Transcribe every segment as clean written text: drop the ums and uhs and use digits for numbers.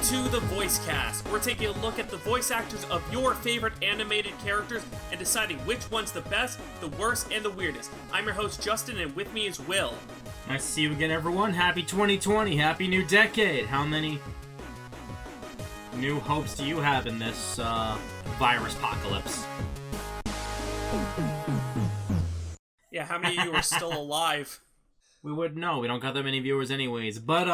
to the Voice Cast. We're taking a look at the voice actors of your favorite animated characters and deciding which one's the best, the worst, and the weirdest. I'm your host, Justin, and with me is Will. Nice to see you again, everyone. Happy 2020. Happy new decade. How many new hopes do you have in this virus apocalypse? Yeah, how many of you are still alive? We wouldn't know. We don't got that many viewers anyways. But,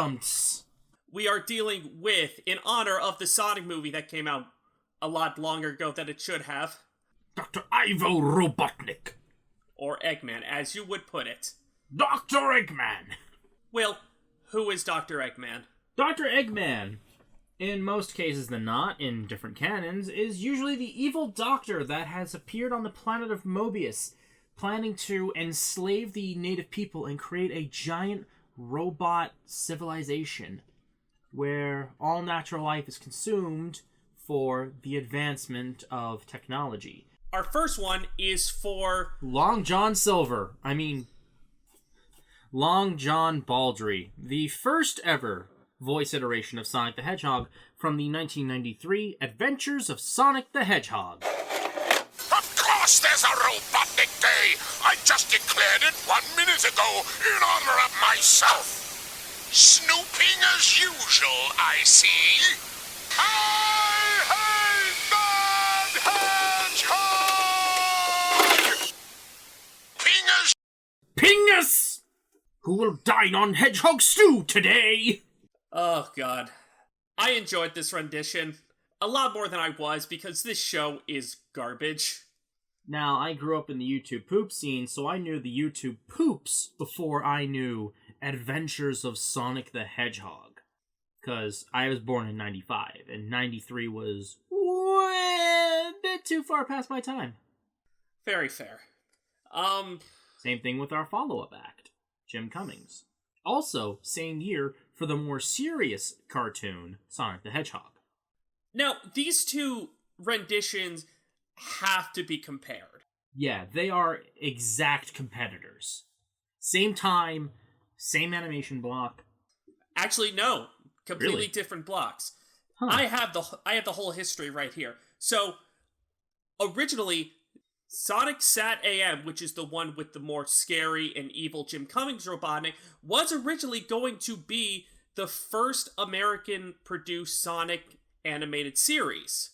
we are dealing with, in honor of the Sonic movie that came out a lot longer ago than it should have, Dr. Ivo Robotnik. Or Eggman, as you would put it. Dr. Eggman. Will, who is Dr. Eggman? Dr. Eggman, in most cases than not, in different canons, is usually the evil doctor that has appeared on the planet of Mobius, planning to enslave the native people and create a giant robot civilization where all natural life is consumed for the advancement of technology. Our first one is for Long John Baldry, the first ever voice iteration of Sonic the Hedgehog from the 1993 Adventures of Sonic the Hedgehog. Of course there's a Robotnik Day! I just declared it 1 minute ago in honor of myself. Snooping as usual, I see. I hate that hedgehog! Pingus! Who will dine on hedgehog stew today? Oh, God. I enjoyed this rendition a lot more than I was because this show is garbage. Now, I grew up in the YouTube poop scene, so I knew the YouTube poops before I knew Adventures of Sonic the Hedgehog. Because I was born in 95, and 93 was a bit too far past my time. Very fair. Same thing with our follow-up act, Jim Cummings. Also, same year for the more serious cartoon, Sonic the Hedgehog. Now, these two renditions have to be compared. Yeah, they are exact competitors. Same time, same animation block. Actually, no. Completely Really? different blocks. Huh. I have the whole history right here. So, originally, Sonic Sat AM, which is the one with the more scary and evil Jim Cummings Robotnik, was originally going to be the first American-produced Sonic animated series.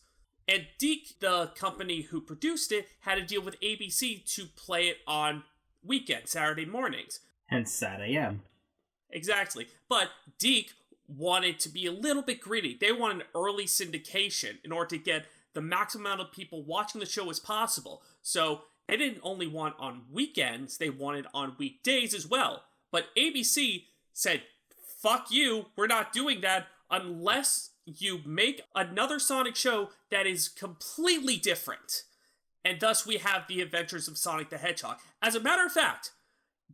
And Deke, the company who produced it, had to deal with ABC to play it on weekends, Saturday mornings. Hence Sat AM. Exactly. But Deke wanted to be a little bit greedy. They wanted early syndication in order to get the maximum amount of people watching the show as possible. So they didn't only want on weekends, they wanted on weekdays as well. But ABC said, fuck you, we're not doing that unless you make another Sonic show that is completely different. And thus we have the Adventures of Sonic the Hedgehog. As a matter of fact,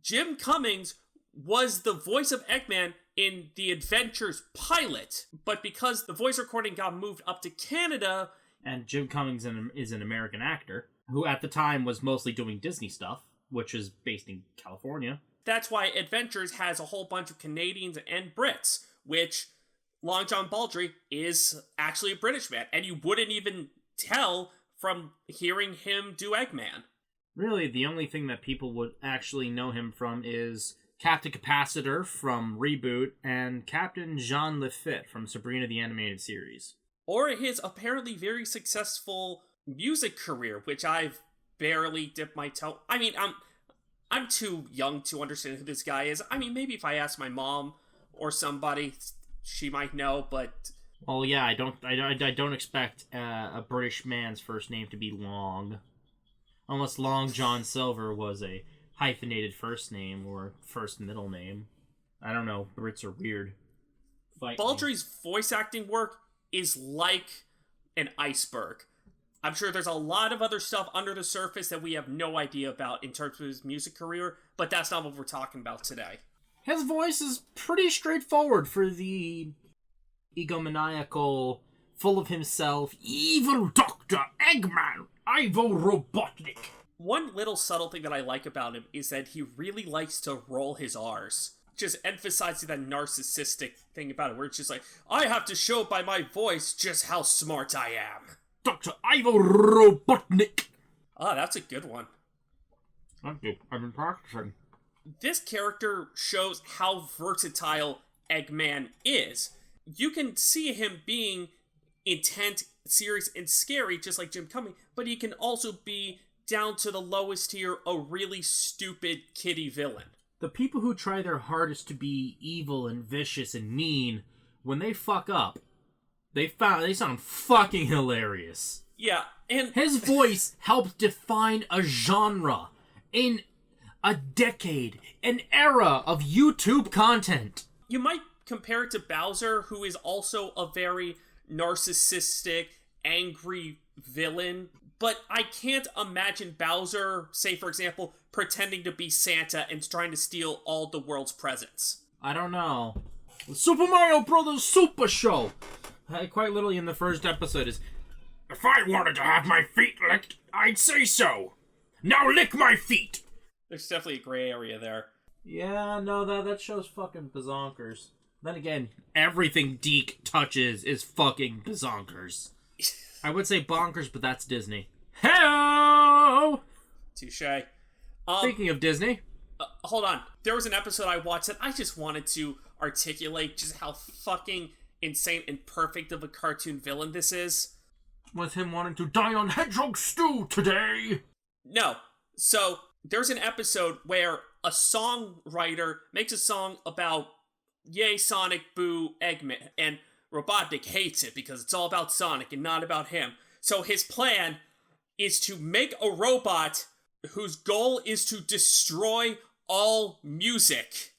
Jim Cummings was the voice of Eggman in the Adventures pilot, but because the voice recording got moved up to Canada... And Jim Cummings is an American actor, who at the time was mostly doing Disney stuff, which is based in California. That's why Adventures has a whole bunch of Canadians and Brits, which... Long John Baldry is actually a British man, and you wouldn't even tell from hearing him do Eggman. Really, the only thing that people would actually know him from is Captain Capacitor from Reboot and Captain Jean Lafitte from Sabrina the Animated Series. Or his apparently very successful music career, which I've barely dipped my toe... I mean, I'm too young to understand who this guy is. I mean, maybe if I asked my mom or somebody... she might know, but... Well, yeah, I don't expect a British man's first name to be Long. Unless Long John Silver was a hyphenated first name or first middle name. I don't know, Brits are weird. Baldry's voice acting work is like an iceberg. I'm sure there's a lot of other stuff under the surface that we have no idea about in terms of his music career, but that's not what we're talking about today. His voice is pretty straightforward for the egomaniacal, full of himself, evil Dr. Eggman, Ivo Robotnik. One little subtle thing that I like about him is that he really likes to roll his R's. just emphasizing that narcissistic thing about it, where it's just like, I have to show by my voice just how smart I am. Dr. Ivo Robotnik. Ah, that's a good one. Thank you. I've been practicing. This character shows how versatile Eggman is. You can see him being intent, serious, and scary, just like Jim Cummings, but he can also be, down to the lowest tier, a really stupid kiddie villain. The people who try their hardest to be evil and vicious and mean, when they fuck up, they sound fucking hilarious. Yeah, and his voice helped define a genre, in a decade, an era of YouTube content. You might compare it to Bowser, who is also a very narcissistic, angry villain. But I can't imagine Bowser, say for example, pretending to be Santa and trying to steal all the world's presents. I don't know. The Super Mario Brothers Super Show! Quite literally in the first episode is, if I wanted to have my feet licked, I'd say so. Now lick my feet! There's definitely a gray area there. Yeah, no, that show's fucking bazonkers. Then again, everything Deke touches is fucking bazonkers. I would say bonkers, but that's Disney. Hello! Touché. Speaking of Disney. Hold on. There was an episode I watched that I just wanted to articulate just how fucking insane and perfect of a cartoon villain this is. Was him wanting to dine on hedgehog stew today? No. So, there's an episode where a songwriter makes a song about yay Sonic, boo Eggman, and Robotnik hates it because it's all about Sonic and not about him. So his plan is to make a robot whose goal is to destroy all music.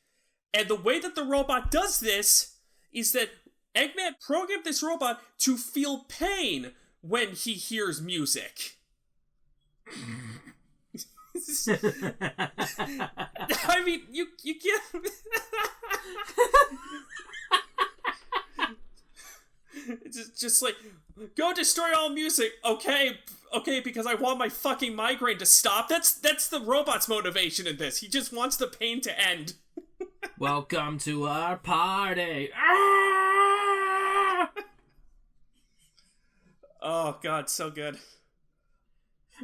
And the way that the robot does this is that Eggman programmed this robot to feel pain when he hears music. I mean, you get... It's just like, go destroy all music, okay, because I want my fucking migraine to stop. That's the robot's motivation in this. He just wants the pain to end. Welcome to our party. Ah! Oh god, so good.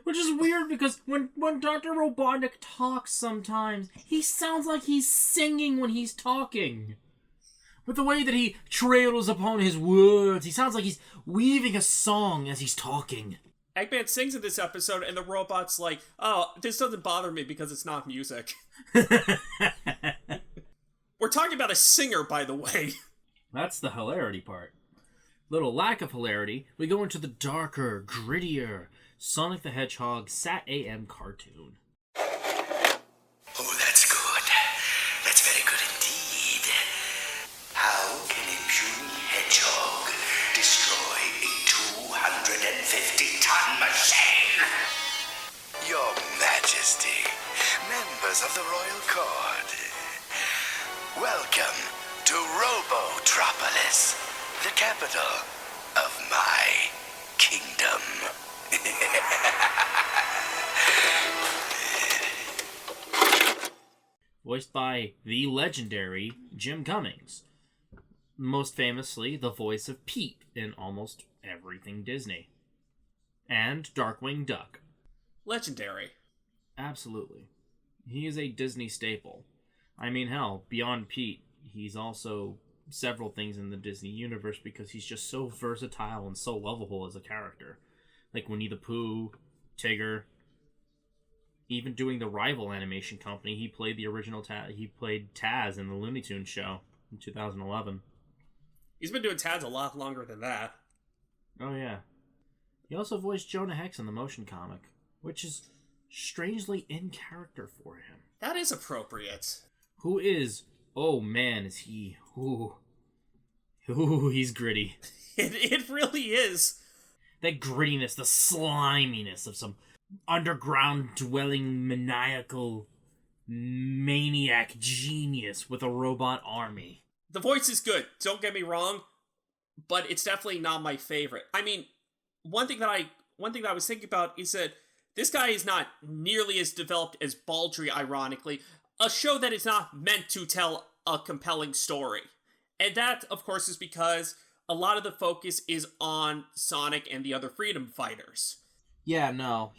Which is weird because when Dr. Robotnik talks sometimes, he sounds like he's singing when he's talking. With the way that he trails upon his words, he sounds like he's weaving a song as he's talking. Eggman sings in this episode, and the robot's like, oh, this doesn't bother me because it's not music. We're talking about a singer, by the way. That's the hilarity part. Little lack of hilarity, we go into the darker, grittier Sonic the Hedgehog Sat AM cartoon. Oh, that's good. That's very good indeed. How can a puny hedgehog destroy a 250-ton machine? Your Majesty, members of the Royal Court, welcome to Robotropolis, the capital of my kingdom. Voiced by the legendary Jim Cummings. Most famously, the voice of Pete in almost everything Disney. And Darkwing Duck. Legendary. Absolutely. He is a Disney staple. I mean, hell, beyond Pete, he's also several things in the Disney universe because he's just so versatile and so lovable as a character. Like Winnie the Pooh, Tigger. Even doing the Rival animation company, he played the original he played Taz in the Looney Tunes show in 2011. He's been doing Taz a lot longer than that. Oh yeah. He also voiced Jonah Hex in the motion comic, which is strangely in character for him. That is appropriate. Who is... Oh man, is he... Ooh, he's gritty. It really is. That grittiness, the sliminess of some underground dwelling maniacal maniac genius with a robot army. The voice is good, don't get me wrong, but it's definitely not my favorite. I mean, one thing that I was thinking about is that this guy is not nearly as developed as Baldry, ironically, a show that is not meant to tell a compelling story. And that, of course, is because a lot of the focus is on Sonic and the other freedom fighters. Yeah, no.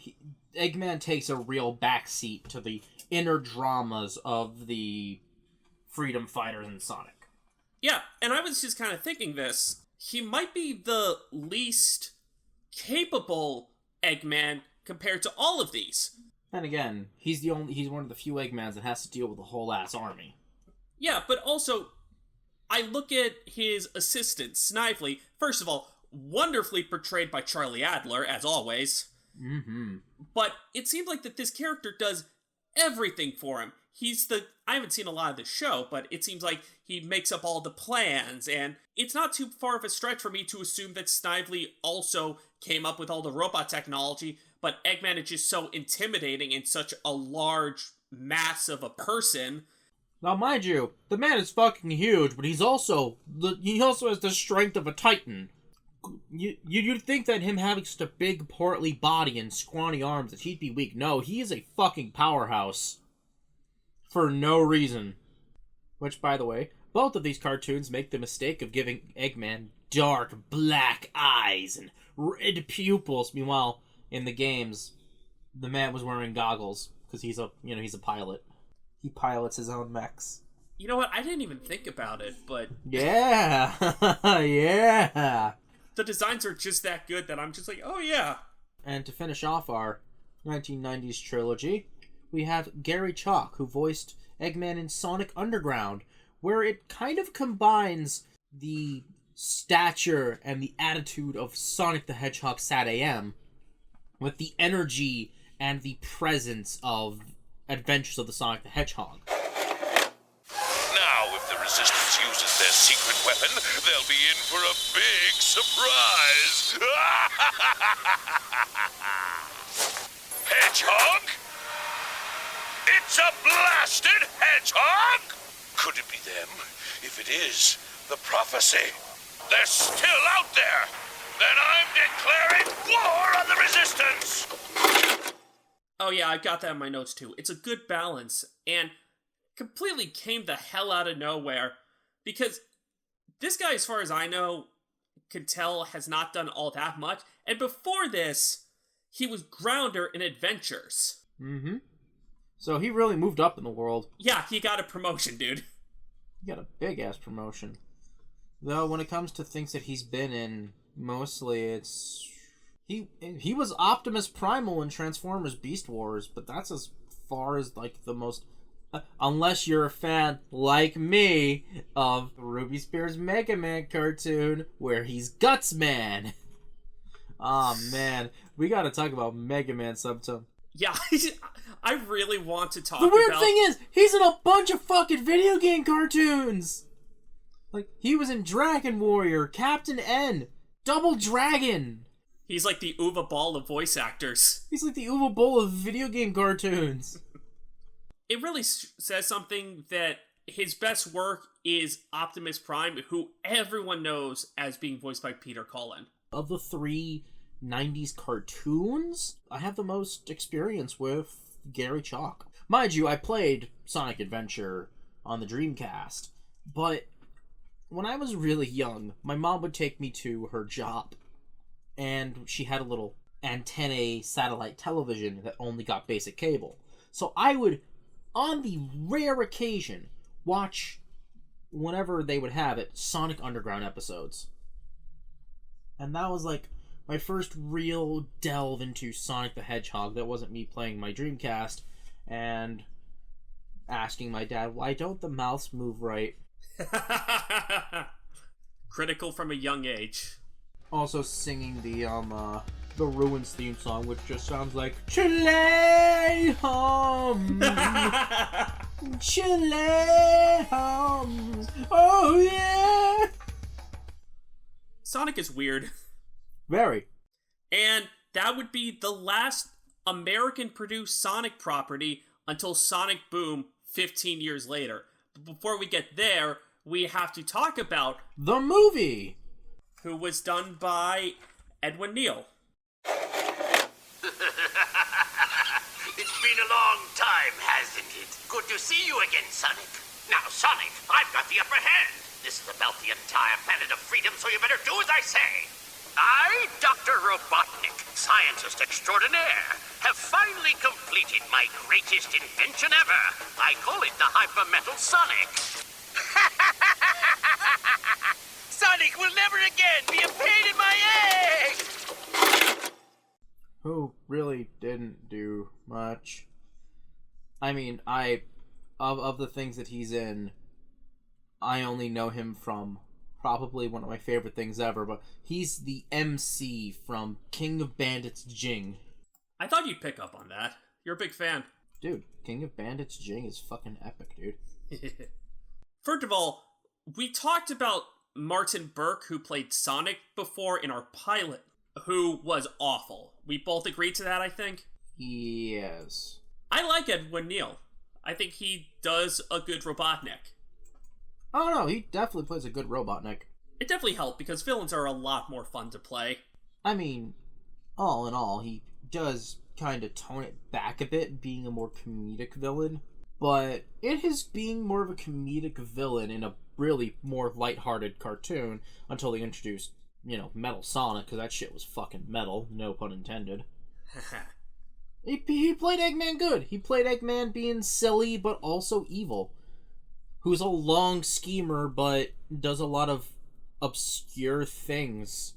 Eggman takes a real backseat to the inner dramas of the freedom fighters in Sonic. Yeah, and I was just kind of thinking this. He might be the least capable Eggman compared to all of these. And again, he's one of the few Eggmans that has to deal with a whole ass army. Yeah, but also, I look at his assistant, Snively. First of all, wonderfully portrayed by Charlie Adler, as always. Mm-hmm. But it seems like that this character does everything for him. I haven't seen a lot of the show, but it seems like he makes up all the plans, and it's not too far of a stretch for me to assume that Snively also came up with all the robot technology, but Eggman is just so intimidating and such a large mass of a person. Now, mind you, the man is fucking huge, but he also has the strength of a titan. You'd think that him having such a big, portly body and scrawny arms that he'd be weak. No, he is a fucking powerhouse. For no reason. Which, by the way, both of these cartoons make the mistake of giving Eggman dark, black eyes and red pupils. Meanwhile, in the games, the man was wearing goggles, because he's a pilot. He pilots his own mechs. You know what? I didn't even think about it, but... Yeah! Yeah! The designs are just that good that I'm just like, oh yeah. And to finish off our 1990s trilogy, we have Gary Chalk, who voiced Eggman in Sonic Underground, where it kind of combines the stature and the attitude of Sonic the Hedgehog Sat AM with the energy and the presence of Adventures of the Sonic the Hedgehog. Now, if the Resistance uses their secret weapon, they'll be in for a big surprise. Hedgehog? It's a blasted hedgehog! Could it be them? If it is, the prophecy. They're still out there. Then I'm declaring war on the Resistance! Oh yeah, I got that in my notes too. It's a good balance, and completely came the hell out of nowhere, because this guy, as far as I know, can tell, has not done all that much, and before this, he was Grounder in Adventures. Mm-hmm. So he really moved up in the world. Yeah, he got a promotion, dude. He got a big-ass promotion. Though, when it comes to things that he's been in, mostly it's... He was Optimus Primal in Transformers Beast Wars, but that's as far as, like, the most... unless you're a fan, like me, of Ruby Spears' Mega Man cartoon, where he's Guts Man. Oh man, we gotta talk about Mega Man sometime. Yeah, I really want to talk about... The weird about... thing is, he's in a bunch of fucking video game cartoons! Like, he was in Dragon Warrior, Captain N, Double Dragon! He's like the Uva Ball of voice actors. He's like the Uva Bowl of video game cartoons. It really says something that his best work is Optimus Prime, who everyone knows as being voiced by Peter Cullen. Of the three 90s cartoons, I have the most experience with Gary Chalk. Mind you, I played Sonic Adventure on the Dreamcast, but when I was really young, my mom would take me to her job, and she had a little antennae satellite television that only got basic cable. So I would, on the rare occasion, watch, whenever they would have it, Sonic Underground episodes. And that was like my first real delve into Sonic the Hedgehog. That wasn't me playing my Dreamcast and asking my dad, why don't the mouths move right? Critical from a young age. Also singing the Ruins theme song, which just sounds like Chile hum, Chile hum, oh yeah. Sonic is weird. Very. And that would be the last American-produced Sonic property until Sonic Boom 15 years later. But before we get there, we have to talk about the movie, who was done by Edwin Neal. It's been a long time, hasn't it? Good to see you again, Sonic. Now, Sonic, I've got the upper hand. This is about the entire planet of freedom, so you better do as I say. I, Dr. Robotnik, scientist extraordinaire, have finally completed my greatest invention ever. I call it the Hypermetal Sonic. Sonic will never again be a pain in my egg! Who really didn't do much. I mean, of the things that he's in, I only know him from probably one of my favorite things ever, but he's the MC from King of Bandits Jing. I thought you'd pick up on that. You're a big fan. Dude, King of Bandits Jing is fucking epic, dude. First of all, we talked about Martin Burke, who played Sonic before in our pilot, who was awful. We both agreed to that, I think? Yes. I like Edwin Neal. I think he does a good Robotnik. Oh no, he definitely plays a good Robotnik. It definitely helped because villains are a lot more fun to play. I mean, all in all, he does kind of tone it back a bit, being a more comedic villain. But in his being more of a comedic villain in a really more lighthearted cartoon, until they introduced, Metal Sonic, because that shit was fucking metal, no pun intended. He played Eggman good. He played Eggman being silly, but also evil. Who's a long schemer, but does a lot of obscure things.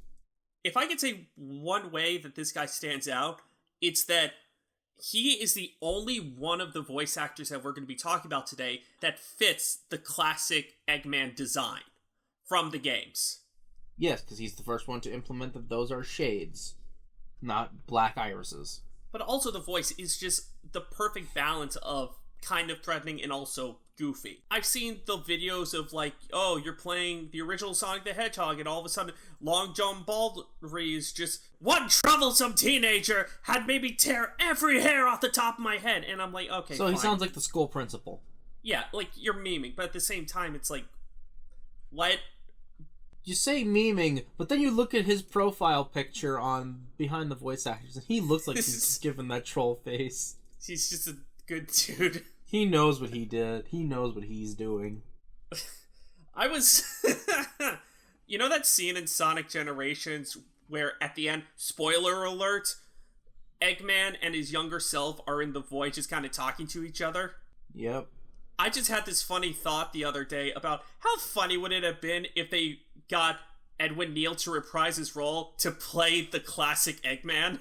If I could say one way that this guy stands out, it's that he is the only one of the voice actors that we're going to be talking about today that fits the classic Eggman design from the games. Yes, because he's the first one to implement that those are shades, not black irises. But also the voice is just the perfect balance of kind of threatening and also goofy. I've seen the videos of you're playing the original Sonic the Hedgehog and all of a sudden Long John Baldry is just, one troublesome teenager had made me tear every hair off the top of my head. And I'm like, okay, so fine. He sounds like the school principal. Yeah, you're memeing, but at the same time it's like, what? You say memeing, but then you look at his profile picture on behind the voice actors, and he looks like he's given that troll face. He's just a good dude. He knows what he did. He knows what he's doing. I was... You know that scene in Sonic Generations where at the end, spoiler alert, Eggman and his younger self are in the void just kind of talking to each other? Yep. I just had this funny thought the other day about how funny would it have been if they got Edwin Neal to reprise his role to play the classic Eggman.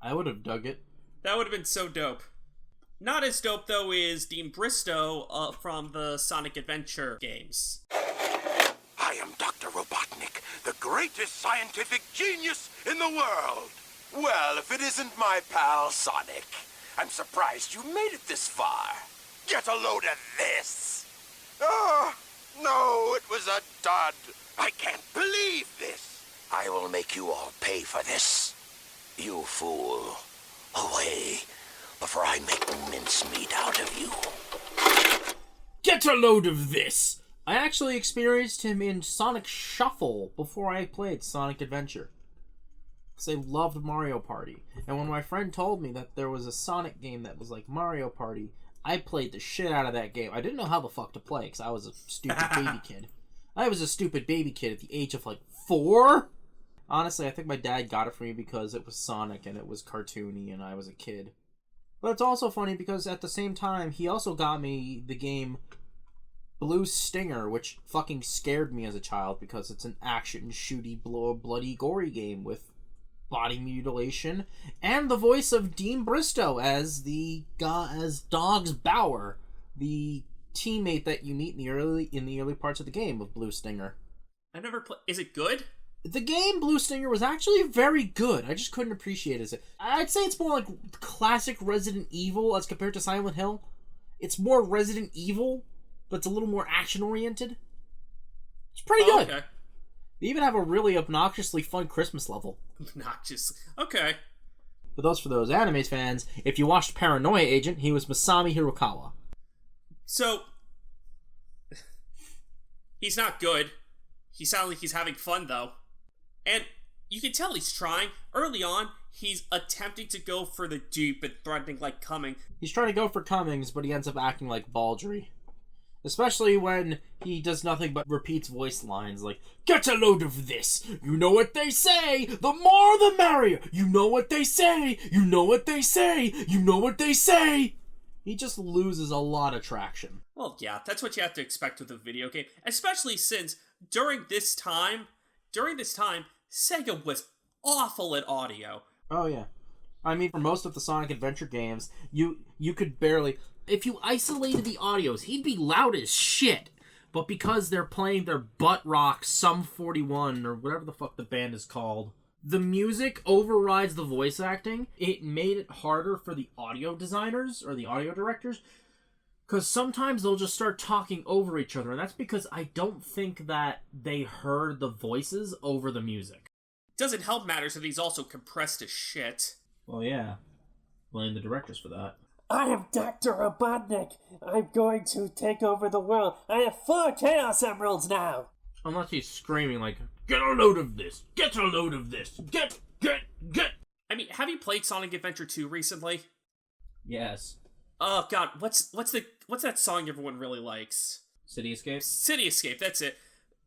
I would have dug it. That would have been so dope. Not as dope, though, is Deem Bristow from the Sonic Adventure games. I am Dr. Robotnik, the greatest scientific genius in the world. Well, if it isn't my pal Sonic, I'm surprised you made it this far. Get a load of this. Oh, no, it was a dud. I can't believe this. I will make you all pay for this. You fool. Away, before I make mincemeat out of you. Get a load of this! I actually experienced him in Sonic Shuffle before I played Sonic Adventure. Because I loved Mario Party. And when my friend told me that there was a Sonic game that was like Mario Party, I played the shit out of that game. I didn't know how the fuck to play because I was a stupid baby kid. I was a stupid baby kid at the age of 4? Honestly, I think my dad got it for me because it was Sonic and it was cartoony and I was a kid. But it's also funny because at the same time, he also got me the game Blue Stinger, which fucking scared me as a child because it's an action, shooty, bloody, gory game with body mutilation and the voice of Deem Bristow as Dogs Bauer, the teammate that you meet in the early parts of the game of Blue Stinger. I never played. Is it good? The game Blue Stinger was actually very good. I just couldn't appreciate it. I'd say it's more like classic Resident Evil as compared to Silent Hill. It's more Resident Evil, but it's a little more action-oriented. It's pretty good. Okay. They even have a really obnoxiously fun Christmas level. Obnoxious. Okay. But for those anime fans, if you watched Paranoia Agent, he was Masami Hirokawa. So, he's not good. He sounds like he's having fun, though. And you can tell he's trying. Early on, he's attempting to go for the dupe and threatening like Cummings. He's trying to go for Cummings, but he ends up acting like Baldry. Especially when he does nothing but repeats voice lines like, "Get a load of this! You know what they say! The more the merrier! You know what they say! You know what they say! You know what they say!" He just loses a lot of traction. Well, yeah, that's what you have to expect with a video game. Especially since, during this time, Sega was awful at audio. Oh, yeah. I mean, for most of the Sonic Adventure games, you could barely... If you isolated the audios, he'd be loud as shit. But because they're playing their butt rock Sum 41, or whatever the fuck the band is called, the music overrides the voice acting. It made it harder for the audio designers, or the audio directors, because sometimes they'll just start talking over each other, and that's because I don't think that they heard the voices over the music. Doesn't help matters that he's also compressed as shit. Well, yeah. Blame the directors for that. I am Dr. Robotnik. I'm going to take over the world. I have 4 Chaos Emeralds now. Unless he's screaming like, "Get a load of this! Get a load of this! Get! I mean, have you played Sonic Adventure 2 recently? Yes. Oh god, what's that song everyone really likes? City Escape? City Escape, that's it.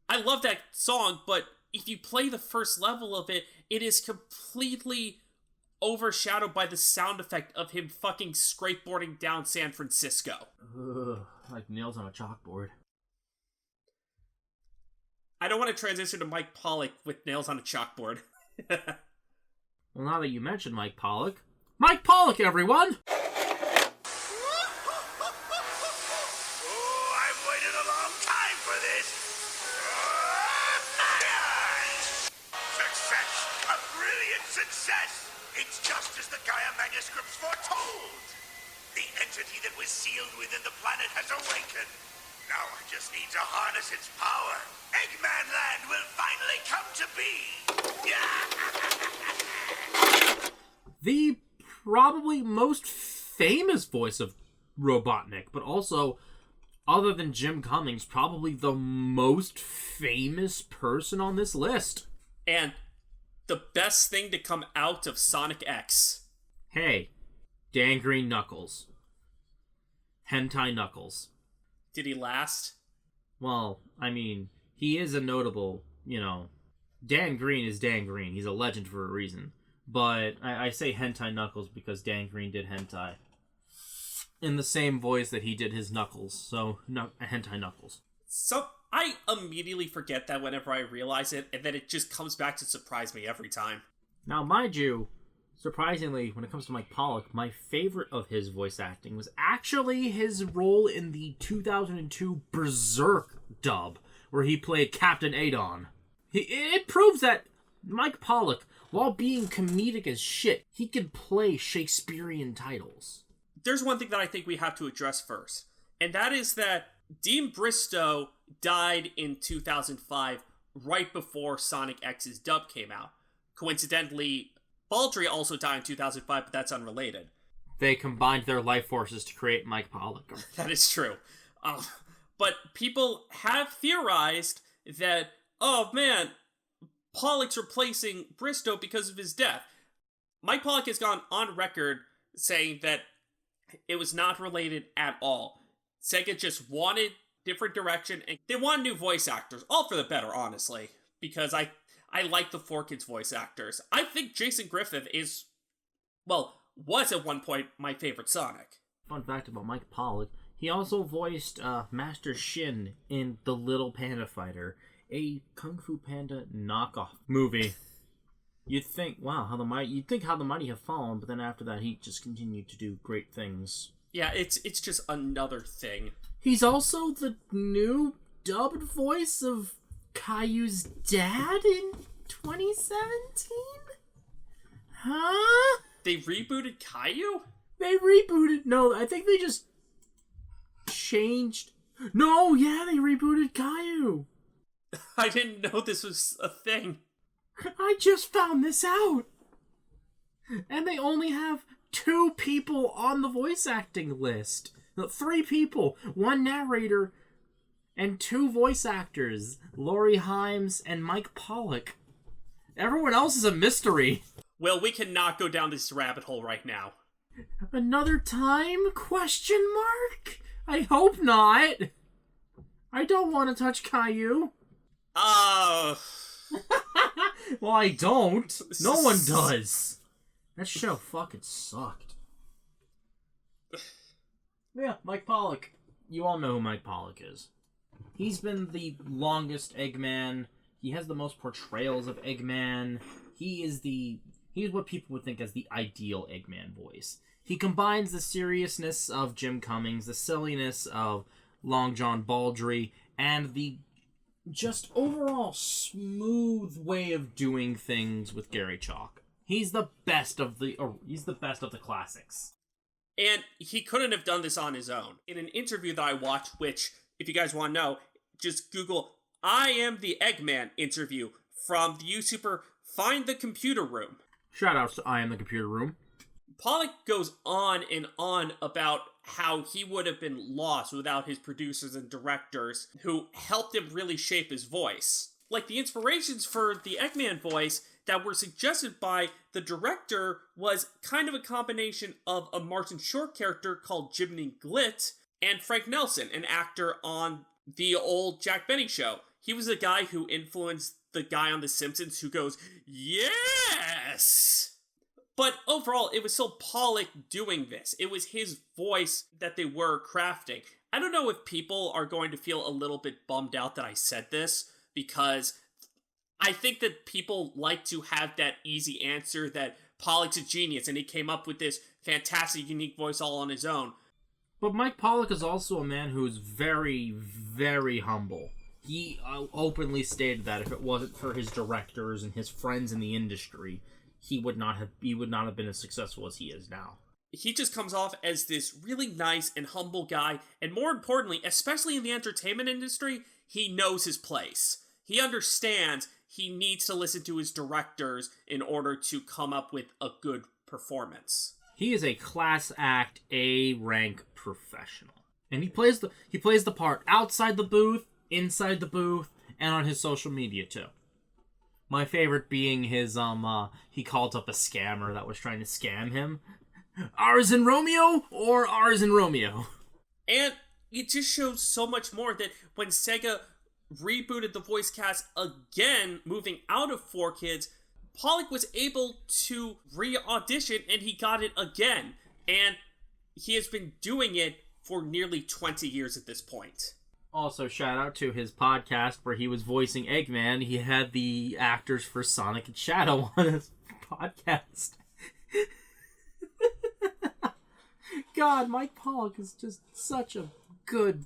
I love that song, but if you play the first level of it, it is completely overshadowed by the sound effect of him fucking skateboarding down San Francisco. Ugh, like nails on a chalkboard. I don't want to transition to Mike Pollock with nails on a chalkboard. Well, now that you mentioned Mike Pollock... Mike Pollock, everyone! I've waited a long time for this. Success! A brilliant success! It's just as the Gaia manuscripts foretold. The entity that was sealed within the planet has awakened. Now I just need to harness its power. Eggman Land will finally come to be. The probably most famous voice of Robotnik, but also, other than Jim Cummings, probably the most famous person on this list. And the best thing to come out of Sonic X. Hey, Dan Green Knuckles. Hentai Knuckles. Did he last? Well, I mean, he is a notable, Dan Green is Dan Green. He's a legend for a reason. But I say Hentai Knuckles because Dan Green did hentai. In the same voice that he did his Knuckles. So, Hentai Knuckles. So, I immediately forget that whenever I realize it, and then it just comes back to surprise me every time. Now, mind you, surprisingly, when it comes to Mike Pollock, my favorite of his voice acting was actually his role in the 2002 Berserk dub, where he played Captain Adon. It proves that Mike Pollock, while being comedic as shit, he could play Shakespearean titles. There's one thing that I think we have to address first, and that is that Deem Bristow died in 2005, right before Sonic X's dub came out. Coincidentally, Baldry also died in 2005, but that's unrelated. They combined their life forces to create Mike Pollock. That is true. But people have theorized that, oh man, Pollock's replacing Bristow because of his death. Mike Pollock has gone on record saying that it was not related at all. Sega just wanted different direction, and they want new voice actors, all for the better, honestly, because I like the 4Kids voice actors. I think Jason Griffith was at one point my favorite Sonic. Fun fact about Mike Pollock, he also voiced Master Shin in The Little Panda Fighter, a Kung Fu Panda knockoff movie. You'd think, wow, how the mighty have fallen, but then after that he just continued to do great things. Yeah, it's just another thing. He's also the new dubbed voice of Caillou's dad in 2017? Huh? They rebooted Caillou? They rebooted... No, I think they just changed... No, yeah, they rebooted Caillou. I didn't know this was a thing. I just found this out. And they only have 2 people on the voice acting list. No, 3 people. 1 narrator and 2 voice actors. Laurie Himes and Mike Pollock. Everyone else is a mystery. Well, we cannot go down this rabbit hole right now. Another time? Question mark? I hope not. I don't want to touch Caillou. Oh. Well, I don't. No one does. That show fucking sucked. Yeah, Mike Pollock. You all know who Mike Pollock is. He's been the longest Eggman. He has the most portrayals of Eggman. He's what people would think as the ideal Eggman voice. He combines the seriousness of Jim Cummings, the silliness of Long John Baldry, and the just overall smooth way of doing things with Gary Chalk. He's the best of the classics. And he couldn't have done this on his own. In an interview that I watched, which, if you guys want to know, just Google "I am the Eggman" interview from the YouTuber Find the Computer Room. Shout out to I Am the Computer Room. Pollock goes on and on about how he would have been lost without his producers and directors who helped him really shape his voice. Like, the inspirations for the Eggman voice that were suggested by the director was kind of a combination of a Martin Short character called Jiminy Glitt and Frank Nelson, an actor on the old Jack Benny show. He was a guy who influenced the guy on The Simpsons who goes, "Yes!" But overall, it was still Pollock doing this. It was his voice that they were crafting. I don't know if people are going to feel a little bit bummed out that I said this, because I think that people like to have that easy answer that Pollock's a genius and he came up with this fantastic, unique voice all on his own. But Mike Pollock is also a man who's very, very humble. He openly stated that if it wasn't for his directors and his friends in the industry, he would not have been as successful as he is now. He just comes off as this really nice and humble guy, and more importantly, especially in the entertainment industry, he knows his place. He understands he needs to listen to his directors in order to come up with a good performance. He is a class act, A-rank professional. And he plays the part outside the booth, inside the booth, and on his social media too. My favorite being his, he called up a scammer that was trying to scam him. Ours and Romeo or Ours and Romeo? And it just shows so much more that when Sega rebooted the voice cast again, moving out of 4Kids, Pollock was able to re-audition and he got it again. And he has been doing it for nearly 20 years at this point. Also, shout out to his podcast where he was voicing Eggman. He had the actors for Sonic and Shadow on his podcast. God, Mike Pollock is just such a good,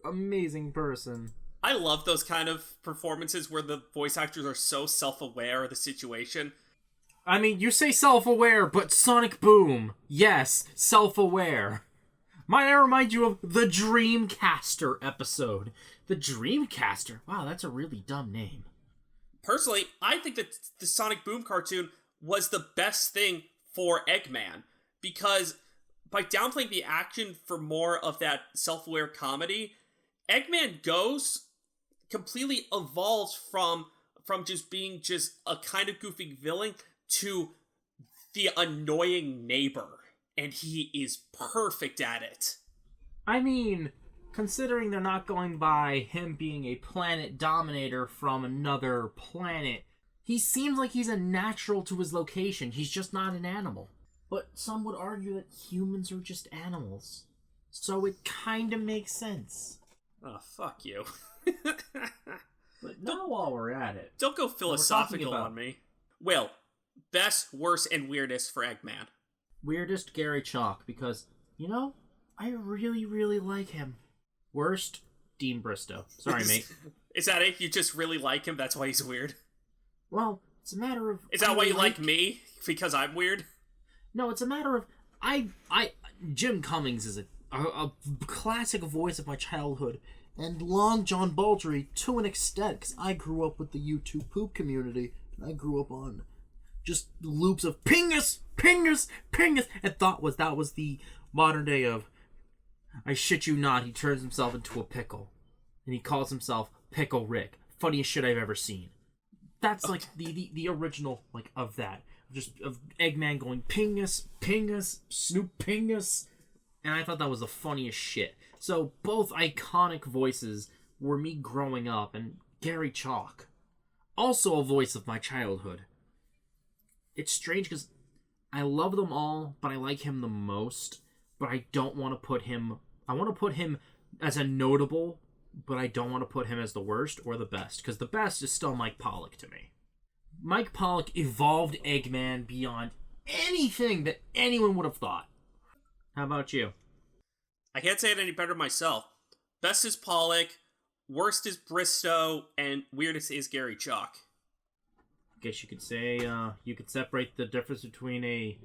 amazing person. I love those kind of performances where the voice actors are so self-aware of the situation. I mean, you say self-aware, but Sonic Boom. Yes, self-aware. Might I remind you of the Dreamcaster episode? The Dreamcaster? Wow, that's a really dumb name. Personally, I think that the Sonic Boom cartoon was the best thing for Eggman, because by downplaying the action for more of that self-aware comedy, Eggman completely evolves from just being just a kind of goofy villain to the annoying neighbor. And he is perfect at it. I mean, considering they're not going by him being a planet dominator from another planet, he seems like he's a natural to his location. He's just not an animal. But some would argue that humans are just animals. So it kind of makes sense. Oh, fuck you. But now while we're at it... Don't go philosophical on me. Will, best, worst, and weirdest for Eggman. Weirdest, Gary Chalk, because, you know, I really, really like him. Worst, Deem Bristow. Sorry, mate. Is that it? You just really like him? That's why he's weird? Well, it's a matter of... Is that why you like me? Because I'm weird? No, it's a matter of... Jim Cummings is a classic voice of my childhood, and Long John Baldry to an extent, because I grew up with the YouTube poop community, and I grew up on just loops of pingus, pingus, pingus, and thought that was the modern day of, I shit you not, he turns himself into a pickle, and he calls himself Pickle Rick. Funniest shit I've ever seen. That's like the original like of that. Just of Eggman going Pingus, Pingus, Snoop Pingus. And I thought that was the funniest shit. So both iconic voices were me growing up, and Gary Chalk, also a voice of my childhood. It's strange because I love them all, but I like him the most, but I don't want to put him... I want to put him as a notable, but I don't want to put him as the worst or the best, because the best is still Mike Pollock to me. Mike Pollock evolved Eggman beyond anything that anyone would have thought. How about you? I can't say it any better myself. Best is Pollock, worst is Bristow, and weirdest is Gary Chalk. Guess you could say you could separate the difference between a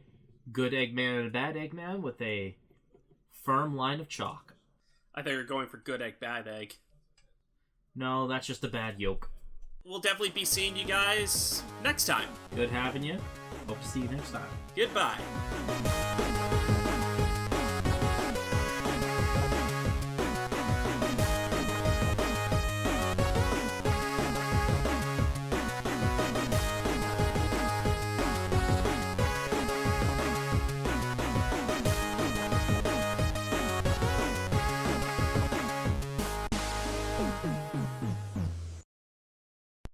good Eggman and a bad Eggman with a firm line of chalk. I think you're going for good egg, bad egg. No, that's just a bad yolk. We'll definitely be seeing you guys next time. Good having you. Hope to see you next time. Goodbye.